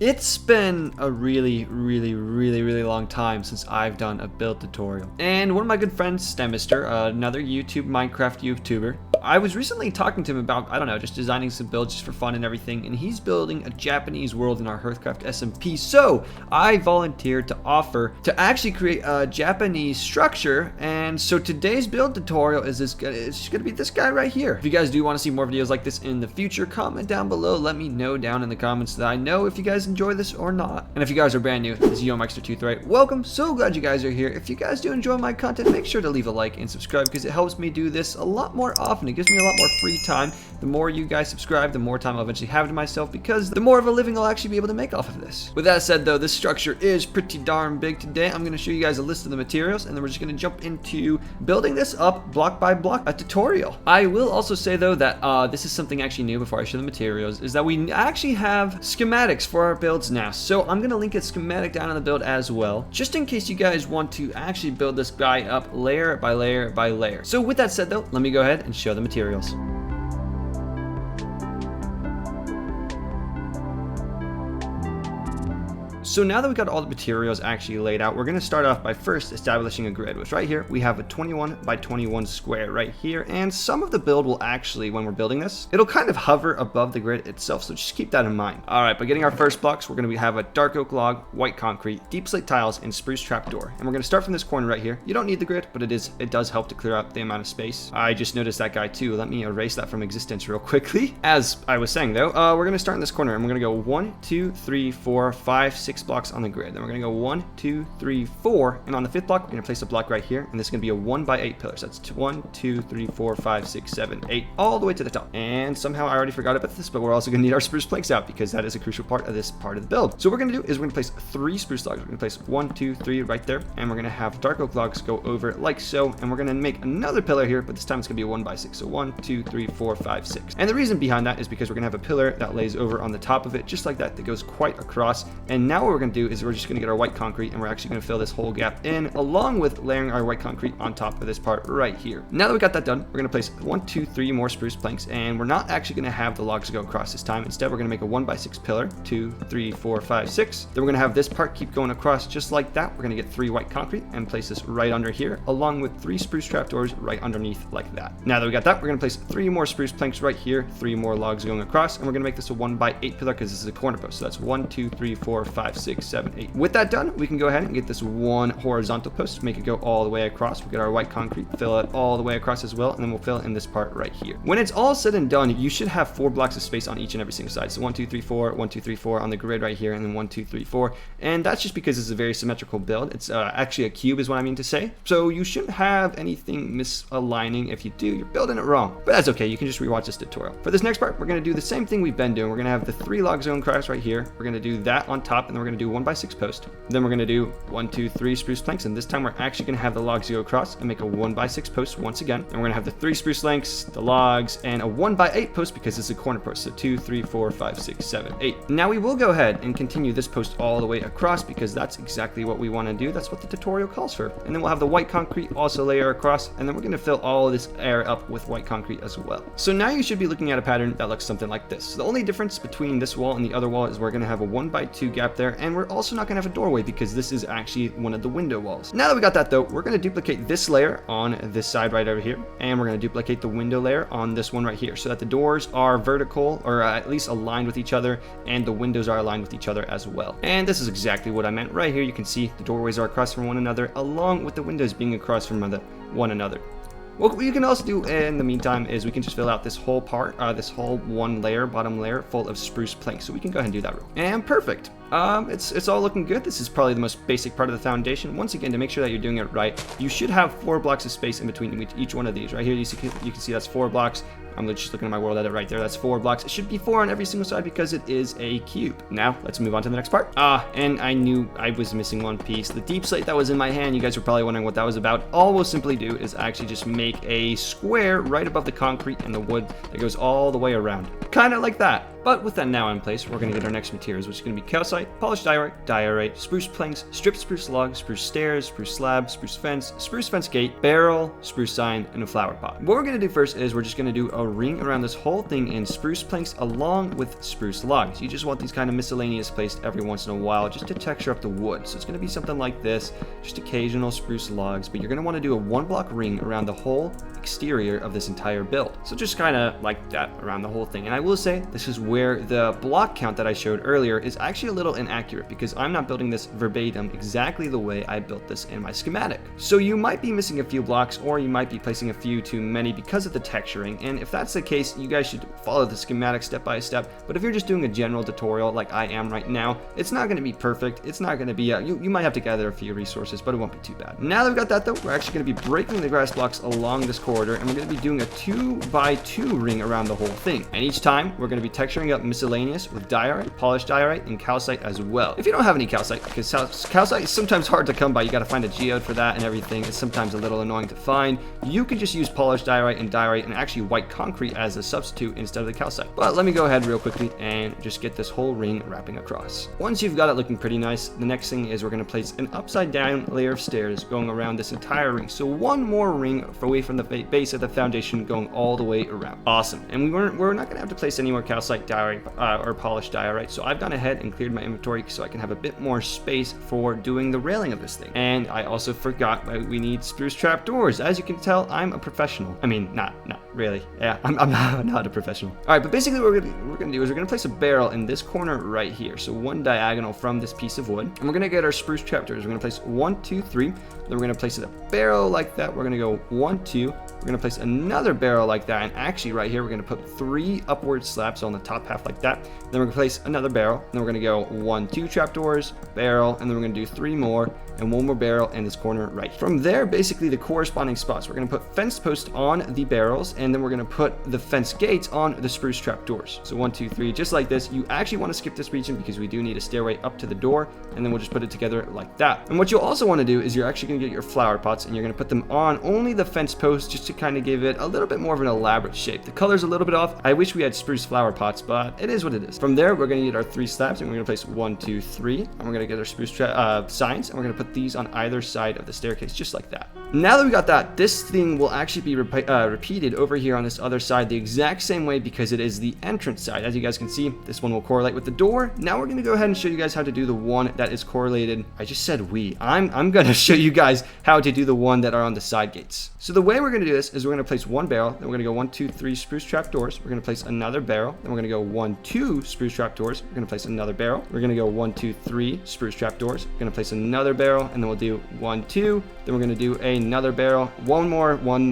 It's been a really long time since I've done a build tutorial. And one of my good friends, Stemister, another Minecraft YouTuber, I was recently talking to him about, I don't know, just designing some builds just for fun and everything, and he's building a Japanese world in our Hearthcraft SMP. So I volunteered to offer to actually create a Japanese structure, and so today's build tutorial is it's gonna be this guy right here. If you guys do want to see more videos like this in the future, comment down below, let me know down in the comments so that I know if you guys enjoy this or not. And if you guys are brand new, this is YoMeister23. Welcome, so glad you guys are here. If you guys do enjoy my content, make sure to leave a like and subscribe because it helps me do this a lot more often. It gives me a lot more free time. The more you guys subscribe, the more time I'll eventually have to myself because the more of a living I'll actually be able to make off of this. With that said though, this structure is pretty darn big today. I'm going to show you guys a list of the materials and then we're just going to jump into building this up block by block, a tutorial. I will also say though that this is something actually new before I show the materials, is that we actually have schematics for our builds now. So I'm going to link a schematic down in the build as well, just in case you guys want to actually build this guy up layer by layer by layer. So with that said though, let me go ahead and show the materials. So now that we got all the materials actually laid out, we're going to start off by first establishing a grid, which right here we have a 21 by 21 square right here, and some of the build will actually, when we're building this, it'll kind of hover above the grid itself, so just keep that in mind. Alright, but getting our first blocks, we're going to have a dark oak log, white concrete, deep slate tiles, and spruce trapdoor. And we're going to start from this corner right here. You don't need the grid, but it does help to clear out the amount of space. I just noticed that guy too. Let me erase that from existence real quickly. As I was saying though, we're going to start in this corner and we're going to go 1, 2, 3, 4, 5, 6 blocks on the grid. Then we're going to go 1, 2, 3, 4, and on the fifth block we're going to place a block right here, and this is going to be a 1 by 8 pillar. So that's 1, 2, 3, 4, 5, 6, 7, 8, all the way to the top. And somehow I already forgot about this, but we're also going to need our spruce planks out because that is a crucial part of this part of the build. So what we're going to do is we're going to place 3 spruce logs. We're going to place 1, 2, 3 right there, and we're going to have dark oak logs go over like so, and we're going to make another pillar here, but this time it's going to be a 1 by 6. So 1, 2, 3, 4, 5, 6. And the reason behind that is because we're going to have a pillar that lays over on the top of it, just like that goes quite across. And now what we're going to do is we're just going to get our white concrete and we're actually going to fill this whole gap in, along with layering our white concrete on top of this part right here. Now that we got that done, we're going to place 1, 2, 3 more spruce planks, and we're not actually going to have the logs go across this time. Instead, we're going to make a 1 by 6 pillar, 2, 3, 4, 5, 6. Then we're going to have this part keep going across just like that. We're going to get 3 white concrete and place this right under here, along with 3 spruce trapdoors right underneath like that. Now that we got that, we're going to place 3 more spruce planks right here, 3 more logs going across, and we're going to make this a 1 by 8 pillar because this is a corner post. So that's 1, 2, 3, 4, 5, 6, 7, 8. With that done, we can go ahead and get this one horizontal post, make it go all the way across. We'll get our white concrete, fill it all the way across as well, and then we'll fill in this part right here. When it's all said and done, you should have 4 blocks of space on each and every single side. So 1, 2, 3, 4, 1, 2, 3, 4 on the grid right here, and then 1, 2, 3, 4. And that's just because it's a very symmetrical build. It's actually a cube is what I mean to say. So you shouldn't have anything misaligning. If you do, you're building it wrong. But that's okay, you can just rewatch this tutorial. For this next part, we're going to do the same thing we've been doing. We're going to have the 3 logs going across right here. We're going to do that on top, and then we're going to do 1 by 6 post. Then we're going to do 1, 2, 3 spruce planks, and this time we're actually going to have the logs go across and make a 1 by 6 post once again. And we're going to have the 3 spruce planks, the logs, and a 1 by 8 post because it's a corner post. So 2, 3, 4, 5, 6, 7, 8. Now we will go ahead and continue this post all the way across because that's exactly what we want to do. That's what the tutorial calls for. And then we'll have the white concrete also layer across, and then we're going to fill all of this area up with white concrete as well. So now you should be looking at a pattern that looks something like this. So the only difference between this wall and the other wall is we're going to have a 1 by 2 gap there, and we're also not going to have a doorway because this is actually one of the window walls. Now that we got that though, we're going to duplicate this layer on this side right over here, and we're going to duplicate the window layer on this one right here so that the doors are vertical, or at least aligned with each other, and the windows are aligned with each other as well. And this is exactly what I meant right here. You can see the doorways are across from one another, along with the windows being across from one another. What we can also do in the meantime is we can just fill out this whole part, this whole one layer, bottom layer, full of spruce planks. So we can go ahead and do that. And perfect. It's all looking good. This is probably the most basic part of the foundation. Once again, to make sure that you're doing it right, you should have 4 blocks of space in between each one of these. Right here, you can see that's 4 blocks. I'm just looking at my world edit right there. That's 4 blocks. It should be 4 on every single side because it is a cube. Now, let's move on to the next part. And I knew I was missing one piece. The deep slate that was in my hand, you guys were probably wondering what that was about. All we'll simply do is actually just make a square right above the concrete and the wood that goes all the way around. Kind of like that. But with that now in place, we're going to get our next materials, which is going to be calcite, polished diorite, spruce planks, stripped spruce log, spruce stairs, spruce slab, spruce fence gate, barrel, spruce sign, and a flower pot. What we're going to do first is we're just going to do a ring around this whole thing in spruce planks along with spruce logs. You just want these kind of miscellaneous placed every once in a while just to texture up the wood. So it's going to be something like this, just occasional spruce logs, but you're going to want to do a 1-block ring around the whole exterior of this entire build. So just kind of like that around the whole thing. And I will say this is where the block count that I showed earlier is actually a little inaccurate because I'm not building this verbatim exactly the way I built this in my schematic. So you might be missing a few blocks, or you might be placing a few too many because of the texturing. And if that's the case, you guys should follow the schematic step by step. But if you're just doing a general tutorial like I am right now, it's not going to be perfect. It's not going to be, you might have to gather a few resources, but it won't be too bad. Now that we've got that though, we're actually going to be breaking the grass blocks along this corridor, and we're going to be doing a 2x2 ring around the whole thing. And each time we're going to be texturing up miscellaneous with diorite, polished diorite, and calcite as well. If you don't have any calcite, because calcite is sometimes hard to come by, you got to find a geode for that and everything. It's sometimes a little annoying to find. You can just use polished diorite and actually white concrete as a substitute instead of the calcite. But let me go ahead real quickly and just get this whole ring wrapping across. Once you've got it looking pretty nice, the next thing is we're going to place an upside down layer of stairs going around this entire ring. So one more ring away from the base of the foundation going all the way around. Awesome. And we're not going to have to place any more calcite diorite or polished diorite. So I've gone ahead and cleared my inventory so I can have a bit more space for doing the railing of this thing. And I also forgot that we need spruce trapdoors. As you can tell, I'm a professional. I mean, not really. Yeah, I'm not a professional. All right, but basically what we're going to do is we're going to place a barrel in this corner right here. So one diagonal from this piece of wood. And we're going to get our spruce trapdoors. We're going to place 1, 2, 3. Then we're going to place a barrel like that. We're going to go 1, 2. We're going to place another barrel like that. And actually right here, we're going to put 3 upward slabs on the top half like that. Then we're going to place another barrel. Then we're going to go 1, 2 trapdoors, barrel, and then we're going to do 3 more and 1 more barrel in this corner right here. From there, basically the corresponding spots, we're going to put fence posts on the barrels, and then we're going to put the fence gates on the spruce trapdoors. So 1, 2, 3, just like this. You actually want to skip this region because we do need a stairway up to the door, and then we'll just put it together like that. And what you'll also want to do is you're actually going to get your flower pots, and you're going to put them on only the fence posts just to kind of give it a little bit more of an elaborate shape. The color's a little bit off. I wish we had spruce flower pots, but it is what it is. From there, we're going to get our 3 slabs, and we're going to place 1, 2, 3, and we're going to get our spruce signs, and we're going to put these on either side of the staircase, just like that. Now that we got that, this thing will actually be repeated over here on this other side the exact same way because it is the entrance side. As you guys can see, this one will correlate with the door. Now we're going to go ahead and show you guys how to do the one that is correlated. I just said I'm going to show you guys how to do the one that are on the side gates. So the way we're going to do this is we're going to place 1 barrel, then we're going to go 1, 2, 3 spruce trapdoors. We're going to place another barrel, then we're going to go 1, 2 spruce trapdoors. We're going to place another barrel. We're going to go 1, 2, 3 spruce trapdoors. We're going to place another barrel, and then we'll do 1, 2. Then we're going to do another barrel, one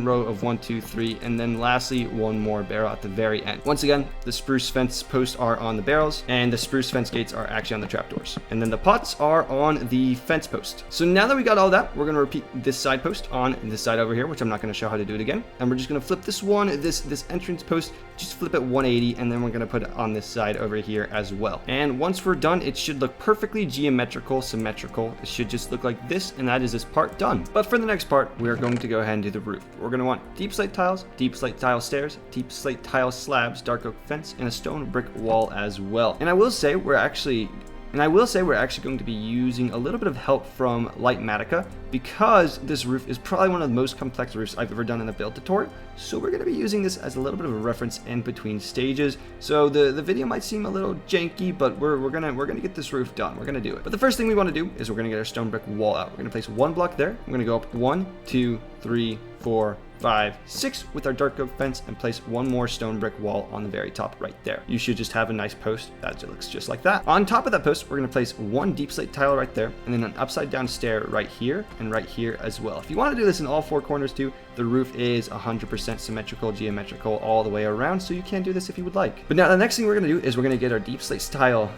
row of 1, 2, 3, and then lastly 1 more barrel at the very end. Once again, the spruce fence posts are on the barrels, and the spruce fence gates are actually on the trapdoors, and then the pots are on the fence post. So now that we got all that, we're going to repeat this side post on this side over here, which I'm not going to show how to do it again. And we're just going to flip this entrance post, just flip it 180, and then we're going to put it on this side over here as well. And once we're done, it should look perfectly geometrical, symmetrical. It should just look like this, and that is this part done. But for the next part, we're going to go ahead and do the roof. We're going to want deep slate tiles, deep slate tile stairs, deep slate tile slabs, dark oak fence, and a stone brick wall as well. And I will say we're actually going to be using a little bit of help from Lightmatica because this roof is probably one of the most complex roofs I've ever done in a build tutorial. So we're going to be using this as a little bit of a reference in between stages. So the video might seem a little janky, but we're gonna get this roof done. We're gonna do it. But the first thing we want to do is we're gonna get our stone brick wall out. We're gonna place 1 block there. We're gonna go up 1, 2, 3, 4, 5, 6 with our dark oak fence and place 1 more stone brick wall on the very top right there. You should just have a nice post that looks just like that. On top of that post, we're going to place 1 deep slate tile right there, and then an upside down stair right here and right here as well. If you want to do this in all 4 corners too, the roof is 100% symmetrical, geometrical all the way around, so you can do this if you would like. But now the next thing we're going to do is we're going to get our deep slate tile.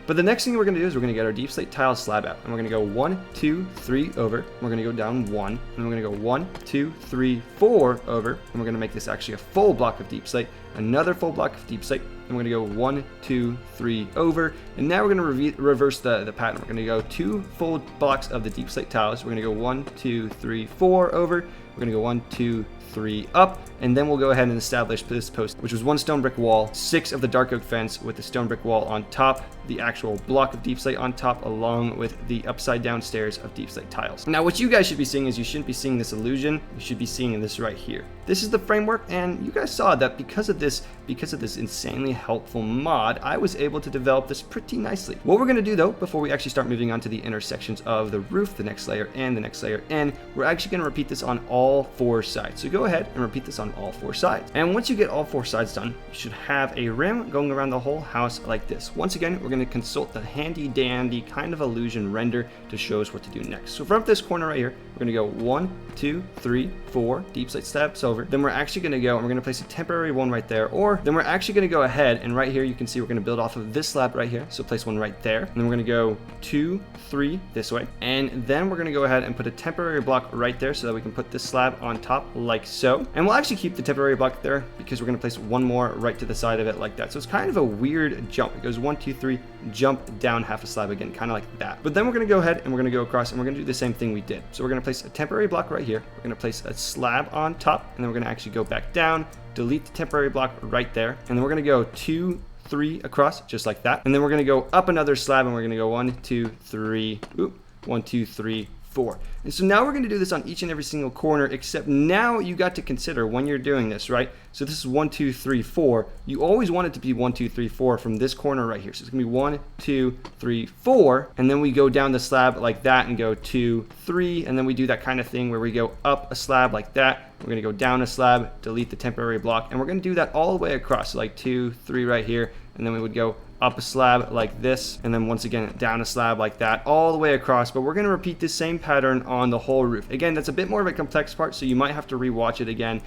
But the next thing we're going to do is we're going to get our deep slate tile slab out. And we're going to go 1, 2, 3 over. We're going to go down 1. And we're going to go 1, 2, 3, 4 over. And we're going to make this actually a full block of deep slate. Another full block of deep slate. And we're going to go 1, 2, 3 over. And now we're going to reverse the pattern. We're going to go 2 full blocks of the deep slate tiles. We're going to go 1, 2, 3, 4 over. We're going to go 1, 2, 3 up, and then we'll go ahead and establish this post, which was 1 stone brick wall, 6 of the dark oak fence with the stone brick wall on top, the actual block of deep slate on top, along with the upside down stairs of deep slate tiles. Now what you guys should be seeing is you shouldn't be seeing this illusion, you should be seeing this right here. This is the framework, and you guys saw that because of this insanely helpful mod, I was able to develop this pretty nicely. What we're going to do though, before we actually start moving on to the intersections of the roof, the next layer and the next layer, and we're actually going to repeat this on all 4 sides. So go ahead and repeat this on all 4 sides. And once you get all 4 sides done, you should have a rim going around the whole house like this. Once again, we're going to consult the handy dandy kind of illusion render to show us what to do next. So from this corner right here, we're going to go 1, 2, 3, 4 deep slate slabs over. Then we're actually going to go and we're going to place a temporary one right there, or then we're actually going to go ahead and right here you can see we're going to build off of this slab right here. So place one right there, and then we're going to go 2, 3 this way, and then we're going to go ahead and put a temporary block right there so that we can put this slab on top like so. And we'll actually keep the temporary block there because we're going to place one more right to the side of it like that. So it's kind of a weird jump. It goes 1, 2, 3, jump down half a slab again, kind of like that. But then we're going to go ahead and we're going to go across and we're going to do the same thing we did. So we're going to place a temporary block right here. We're going to place a slab on top, and then we're going to actually go back down, delete the temporary block right there, and then we're going to go 2, 3 across just like that, and then we're going to go up another slab and we're going to go 1, 2, 3, 1, 2, 3, 4. And so now we're going to do this on each and every single corner, except now you got to consider when you're doing this, right? So this is 1, 2, 3, 4. You always want it to be 1, 2, 3, 4 from this corner right here. So it's going to be 1, 2, 3, 4, and then we go down the slab like that and go 2, 3, and then we do that kind of thing where we go up a slab like that. We're going to go down a slab, delete the temporary block, and we're going to do that all the way across, so like 2, 3 right here, and then we would go up a slab like this, and then once again down a slab like that, all the way across. But we're going to repeat this same pattern on the whole roof. Again, that's a bit more of a complex part, so you might have to rewatch it again.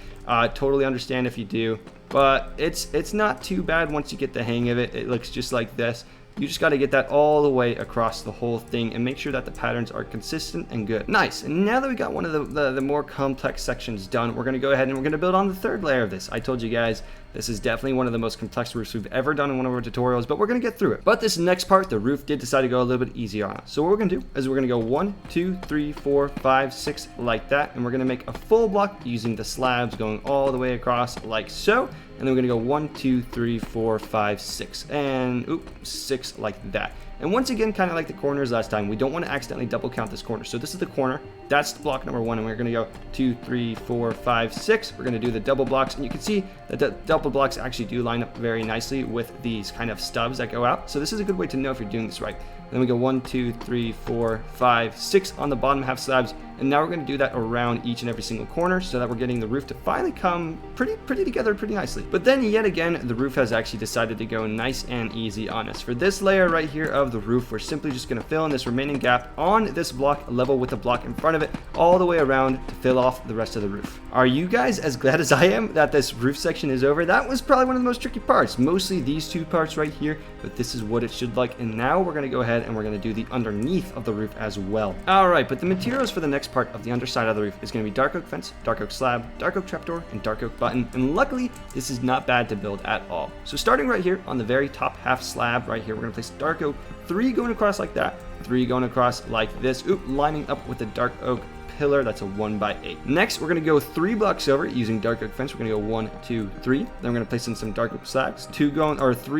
Totally understand if you do, but it's not too bad once you get the hang of it. It looks just like this. You just got to get that all the way across the whole thing and make sure that the patterns are consistent and good. Nice. And now that we got one of the more complex sections done, we're going to go ahead and we're going to build on the 3rd layer of this. I told you guys, this is definitely one of the most complex roofs we've ever done in one of our tutorials, but we're going to get through it. But this next part, the roof did decide to go a little bit easier on us. So what we're going to do is we're going to go 1, 2, 3, 4, 5, 6 like that, and we're going to make a full block using the slabs going all the way across like so. And then we're going to go 1, 2, 3, 4, 5, 6, and 6 like that. And once again, kind of like the corners last time, we don't want to accidentally double count this corner. So this is the corner, that's block number 1, and we're going to go 2, 3, 4, 5, 6. We're going to do the double blocks, and you can see that the double blocks actually do line up very nicely with these kind of stubs that go out. So this is a good way to know if you're doing this right. Then we go 1, 2, 3, 4, 5, 6 on the bottom half slabs, and now we're going to do that around each and every single corner so that we're getting the roof to finally come pretty together pretty nicely. But then yet again, the roof has actually decided to go nice and easy on us. For this layer right here of the roof, we're simply just going to fill in this remaining gap on this block level with the block in front of it all the way around to fill off the rest of the roof. Are you guys as glad as I am that this roof section is over? That was probably one of the most tricky parts, mostly these 2 parts right here, but this is what it should like. And now we're going to go ahead and we're going to do the underneath of the roof as well. All right, but the materials for the next part of the underside of the roof is going to be dark oak fence, dark oak slab, dark oak trapdoor, and dark oak button. And luckily, this is not bad to build at all. So starting right here on the very top half slab right here, we're going to place dark oak, 3 going across like that, 3 going across like this, lining up with the dark oak pillar. That's a 1x8. Next, we're going to go 3 blocks over using dark oak fence. We're going to go 1, 2, 3. Then we're going to place in some dark oak slabs, 3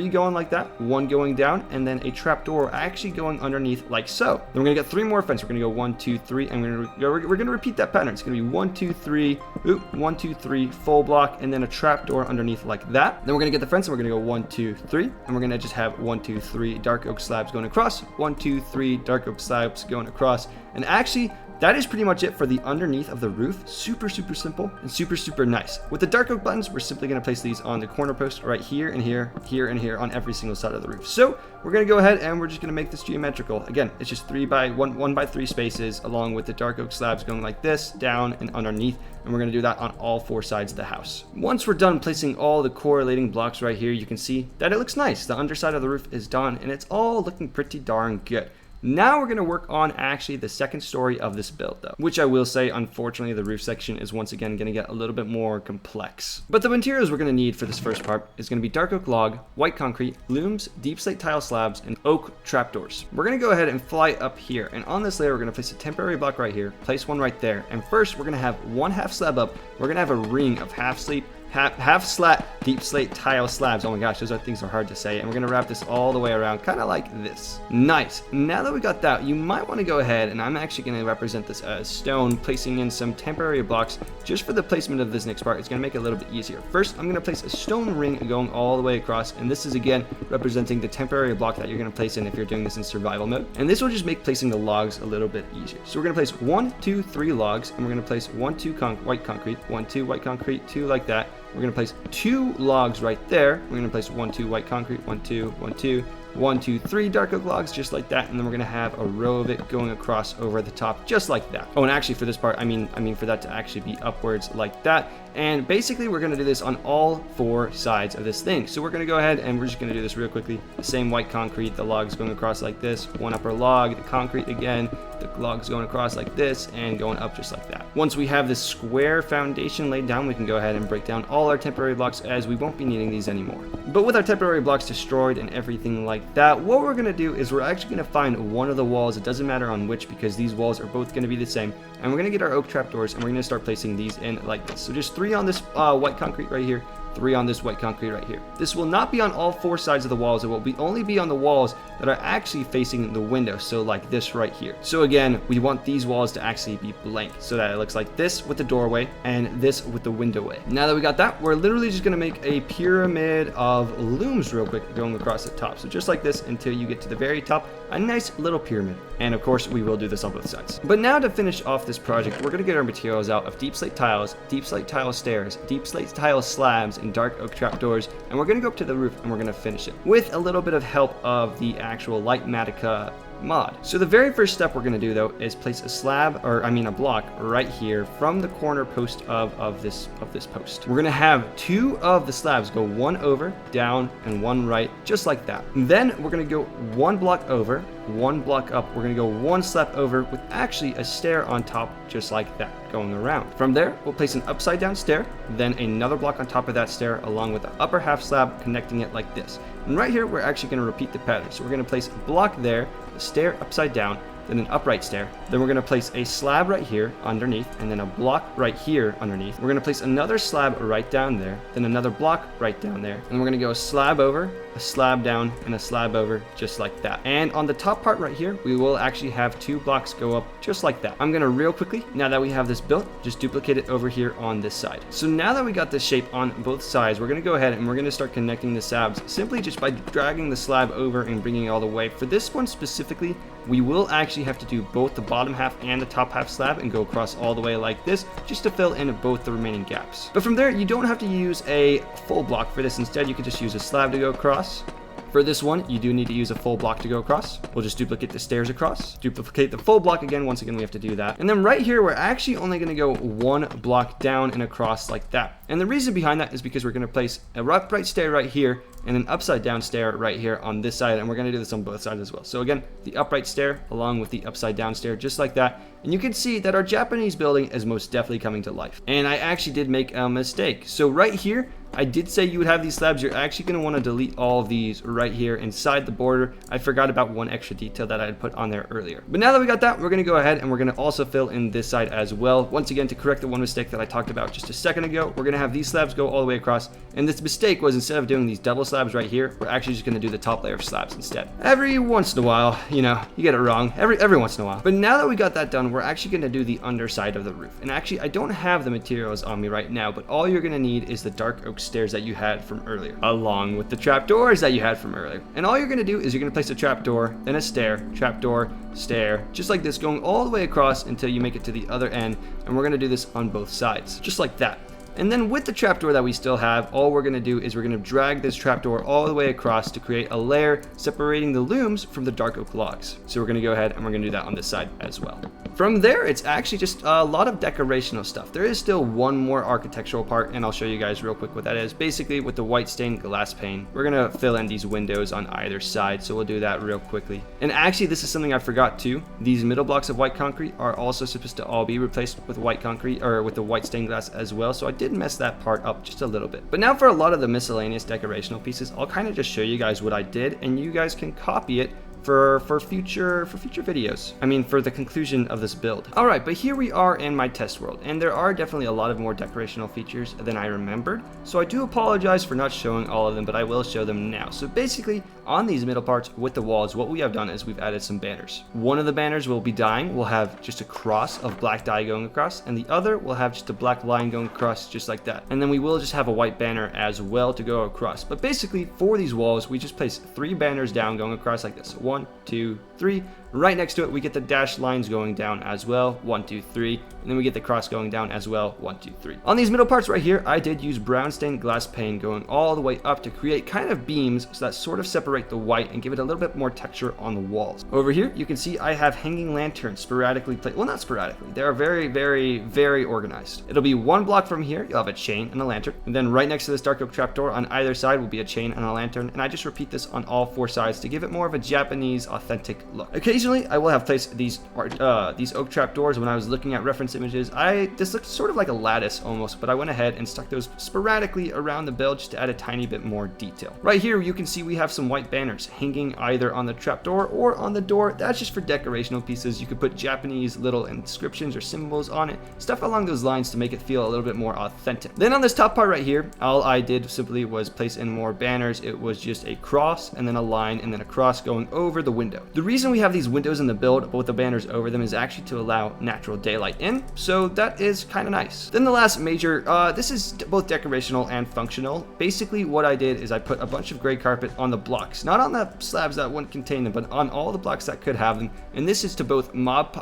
going like that, 1 going down, and then a trapdoor actually going underneath like so. Then we're going to get 3 more fence. We're going to go 1, 2, 3, and we're going to repeat that pattern. It's going to be 1, 2, 3, 1, 2, 3, full block, and then a trapdoor underneath like that. Then we're going to get the fence, and we're going to go 1, 2, 3, and we're going to just have 1, 2, 3 dark oak slabs going across, 1, 2, 3 dark oak slabs going across, and actually that is pretty much it for the underneath of the roof. Super simple and super nice. With the dark oak buttons, we're simply going to place these on the corner post right here and here, here and here on every single side of the roof. So we're going to go ahead and we're just going to make this geometrical. Again, it's just 1 by 3 spaces along with the dark oak slabs going like this, down and underneath. And we're going to do that on all 4 sides of the house. Once we're done placing all the correlating blocks right here, you can see that it looks nice. The underside of the roof is done and it's all looking pretty darn good. Now we're going to work on actually the second story of this build though, which I will say, unfortunately, the roof section is once again going to get a little bit more complex. But the materials we're going to need for this first part is going to be dark oak log, white concrete, looms, deep slate tile slabs, and oak trapdoors. We're going to go ahead and fly up here, and on this layer we're going to place a temporary block right here, place one right there, and first we're going to have one half slab up. We're going to have a ring of half slat deep slate tile slabs. Oh my gosh, those things are hard to say. And we're gonna wrap this all the way around, kind of like this. Nice. Now that we got that, you might want to go ahead, and I'm actually going to represent this as stone, placing in some temporary blocks just for the placement of this next part. It's going to make it a little bit easier. First, I'm going to place a stone ring going all the way across, and this is again representing the temporary block that you're going to place in if you're doing this in survival mode. And this will just make placing the logs a little bit easier. So we're going to place 1, 2, 3 logs, and we're going to place 1, 2 white concrete, 1, 2 white concrete, 2 like that. We're going to place 2 logs right there. We're going to place 1, 2 white concrete, 1, 2, 1, 2, 1, 2, 3 dark oak logs, just like that, and then we're going to have a row of it going across over the top, just like that. Oh, and actually for this part, I mean for that to actually be upwards like that. And basically we're going to do this on all 4 sides of this thing. So we're going to go ahead and we're just going to do this real quickly. The same white concrete, the logs going across like this, one upper log, the concrete again, the logs going across like this, and going up just like that. Once we have this square foundation laid down, we can go ahead and break down all our temporary blocks, as we won't be needing these anymore. But with our temporary blocks destroyed and everything like that, what we're going to do is we're actually going to find one of the walls. It doesn't matter on which, because these walls are both going to be the same, and we're going to get our oak trapdoors, and we're going to start placing these in like this. So just 3 on this white concrete right here, 3 on this white concrete right here. This will not be on all 4 sides of the walls. It will only be on the walls that are actually facing the window, so like this right here. So again, we want these walls to actually be blank, so that it looks like this with the doorway and this with the windowway. Now that we got that, we're literally just going to make a pyramid of looms real quick going across the top. So just like this until you get to the very top, a nice little pyramid. And of course, we will do this on both sides. But now to finish off this project, we're going to get our materials out of deep slate tiles, deep slate tile stairs, deep slate tile slabs, and dark oak trapdoors, and we're going to go up to the roof and we're going to finish it with a little bit of help of the actual Litematica mod. So the very first step we're going to do though is place a block right here from the corner post of this post. We're going to have 2 of the slabs go 1 over, down, and 1 right, just like that. And then we're going to go 1 block over, 1 block up. We're going to go 1 slab over with actually a stair on top, just like that, going around. From there, we'll place an upside down stair, then another block on top of that stair along with the upper half slab, connecting it like this. And right here, we're actually going to repeat the pattern. So we're going to place a block there, a stair upside down, then an upright stair. Then we're going to place a slab right here underneath, and then a block right here underneath. We're going to place another slab right down there, then another block right down there. And we're going to go a slab over, a slab down, and a slab over, just like that. And on the top part right here, we will actually have 2 blocks go up just like that. I'm going to real quickly, now that we have this built, just duplicate it over here on this side. So now that we got this shape on both sides, we're going to go ahead and we're going to start connecting the slabs simply just by dragging the slab over and bringing it all the way. For this one specifically, we will actually have to do both the bottom half and the top half slab and go across all the way like this, just to fill in both the remaining gaps. But from there, you don't have to use a full block for this. Instead, you can just use a slab to go across. For this one, you do need to use a full block to go across. We'll just duplicate the stairs across, duplicate the full block again. Once again, we have to do that. And then right here, we're actually only going to go 1 block down and across like that. And the reason behind that is because we're going to place a upright stair right here and an upside down stair right here on this side. And we're going to do this on both sides as well. So again, the upright stair along with the upside down stair, just like that. And you can see that our Japanese building is most definitely coming to life. And I actually did make a mistake. So right here, I did say you would have these slabs. You're actually going to want to delete all of these right here inside the border. I forgot about one extra detail that I had put on there earlier. But now that we got that, we're going to go ahead and we're going to also fill in this side as well. Once again, to correct the one mistake that I talked about just a second ago, we're going to have these slabs go all the way across. And this mistake was, instead of doing these double slabs right here, we're actually just going to do the top layer of slabs instead. Every once in a while, you know, you get it wrong. Every once in a while. But now that we got that done, we're actually going to do the underside of the roof. And actually, I don't have the materials on me right now, but all you're going to need is the dark oak stairs that you had from earlier, along with the trapdoors that you had from earlier. And all you're going to do is you're going to place a trapdoor, then a stair, trapdoor, stair, just like this, going all the way across until you make it to the other end. And we're going to do this on both sides, just like that. And then with the trapdoor that we still have, all we're going to do is we're going to drag this trapdoor all the way across to create a layer separating the looms from the dark oak logs. So we're going to go ahead and we're going to do that on this side as well. From there, it's actually just a lot of decorational stuff. There is still one more architectural part, and I'll show you guys real quick what that is. Basically, with the white stained glass pane, we're gonna fill in these windows on either side, so we'll do that real quickly. And actually, this is something I forgot too. These middle blocks of white concrete are also supposed to all be replaced with white concrete, or with the white stained glass as well, so I did mess that part up just a little bit. But now for a lot of the miscellaneous decorational pieces, I'll kind of just show you guys what I did, and you guys can copy it for future videos. I mean, for the conclusion of this build. All right, but here we are in my test world, and there are definitely a lot of more decorational features than I remembered. So I do apologize for not showing all of them, but I will show them now. So basically, on these middle parts with the walls, what we have done is we've added some banners. One of the banners will be dying. We'll have just a cross of black dye going across, and the other will have just a black line going across, just like that. And then we will just have a white banner as well to go across. But basically, for these walls, we just place 3 banners down going across like this. 1, 2, 3. Right next to it, we get the dashed lines going down as well. 1, 2, 3. And then we get the cross going down as well. 1, 2, 3. On these middle parts right here, I did use brown stained glass pane going all the way up to create kind of beams so that sort of separate the white and give it a little bit more texture on the walls. Over here, you can see I have hanging lanterns sporadically placed. Well, not sporadically. They are very, very, very organized. It'll be 1 block from here. You'll have a chain and a lantern. And then right next to this dark oak trapdoor on either side will be a chain and a lantern. And I just repeat this on all 4 sides to give it more of a Japanese authentic look. Occasionally, I will have placed these oak trap doors. When I was looking at reference images, this looked sort of like a lattice almost, but I went ahead and stuck those sporadically around the build just to add a tiny bit more detail. Right here, you can see we have some white banners hanging either on the trapdoor or on the door. That's just for decorational pieces. You could put Japanese little inscriptions or symbols on it, stuff along those lines to make it feel a little bit more authentic. Then on this top part right here, all I did simply was place in more banners. It was just a cross and then a line and then a cross going over the window. The reason we have these windows in the build but with the banners over them is actually to allow natural daylight in, so that is kind of nice. Then the last major, this is both decorational and functional. Basically what I did is I put a bunch of gray carpet on the blocks, not on the slabs that wouldn't contain them, but on all the blocks that could have them, and this is to both mob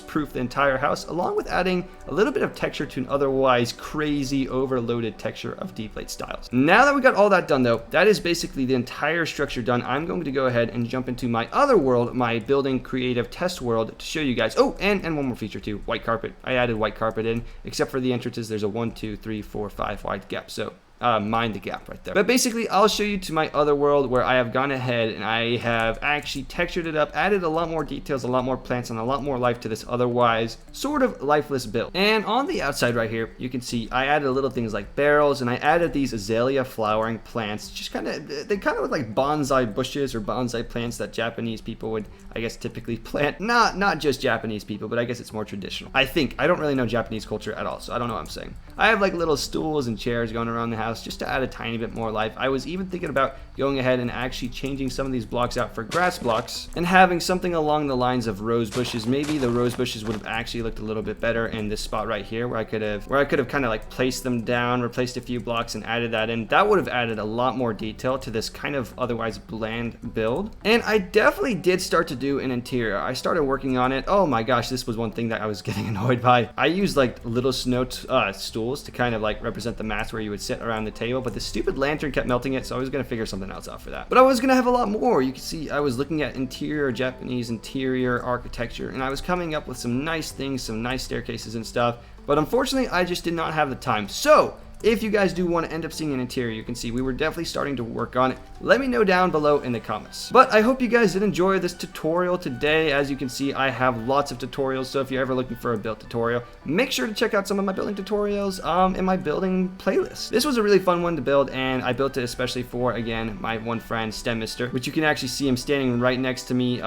proof the entire house, along with adding a little bit of texture to an otherwise crazy overloaded texture of D-plate styles. Now that we got all that done though, that is basically the entire structure done. I'm going to go ahead and jump into my other world, my building creative test world, to show you guys. Oh, and one more feature too, white carpet. I added white carpet in, except for the entrances. There's a 1, 2, 3, 4, 5 wide gap, so mind the gap right there. But basically, I'll show you to my other world where I have gone ahead and I have actually textured it up, added a lot more details, a lot more plants, and a lot more life to this otherwise sort of lifeless build. And on the outside right here, you can see I added little things like barrels, and I added these azalea flowering plants. Just they kind of look like bonsai bushes or bonsai plants that Japanese people would, I guess, typically plant. Not just Japanese people, but I guess it's more traditional. I don't really know Japanese culture at all, so I don't know what I'm saying. I have like little stools and chairs going around the house just to add a tiny bit more life. I was even thinking about going ahead and actually changing some of these blocks out for grass blocks and having something along the lines of rose bushes. Maybe the rose bushes would have actually looked a little bit better in this spot right here where I could have kind of like placed them down, replaced a few blocks and added that in. That would have added a lot more detail to this kind of otherwise bland build. And I definitely did start to do an interior. I started working on it. Oh my gosh, this was one thing that I was getting annoyed by. I used like little snow stools to kind of like represent the mats where you would sit around the table, but the stupid lantern kept melting it, so I was gonna figure something else out for that. But I was gonna have a lot more. You can see I was looking at interior Japanese interior architecture, and I was coming up with some nice things, some nice staircases and stuff, but unfortunately I just did not have the time. So if you guys do want to end up seeing an interior, you can see we were definitely starting to work on it. Let me know down below in the comments. But I hope you guys did enjoy this tutorial today. As you can see, I have lots of tutorials, so if you're ever looking for a build tutorial, make sure to check out some of my building tutorials in my building playlist. This was a really fun one to build, and I built it especially for, again, my one friend, STEMister, which you can actually see him standing right next to me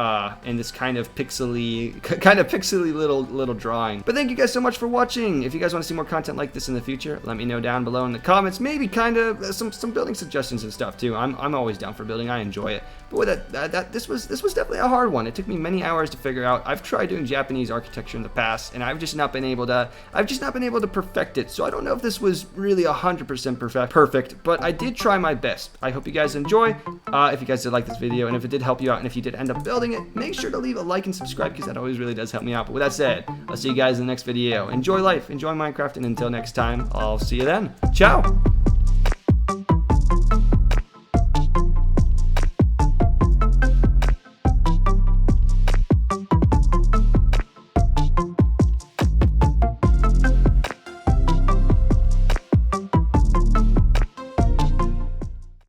in this kind of pixely little drawing. But thank you guys so much for watching. If you guys want to see more content like this in the future, let me know down below in the comments. Maybe kind of some building suggestions and stuff too. I'm always down for building. I enjoy it. But with this was definitely a hard one. It took me many hours to figure out. I've tried doing Japanese architecture in the past, and I've just not been able to perfect it. So I don't know if this was really 100% perfect, but I did try my best. I hope you guys enjoy. If you guys did like this video, and if it did help you out, and if you did end up building it, make sure to leave a like and subscribe, because that always really does help me out. But with that said, I'll see you guys in the next video. Enjoy life, enjoy Minecraft, and until next time, I'll see you then. Ciao!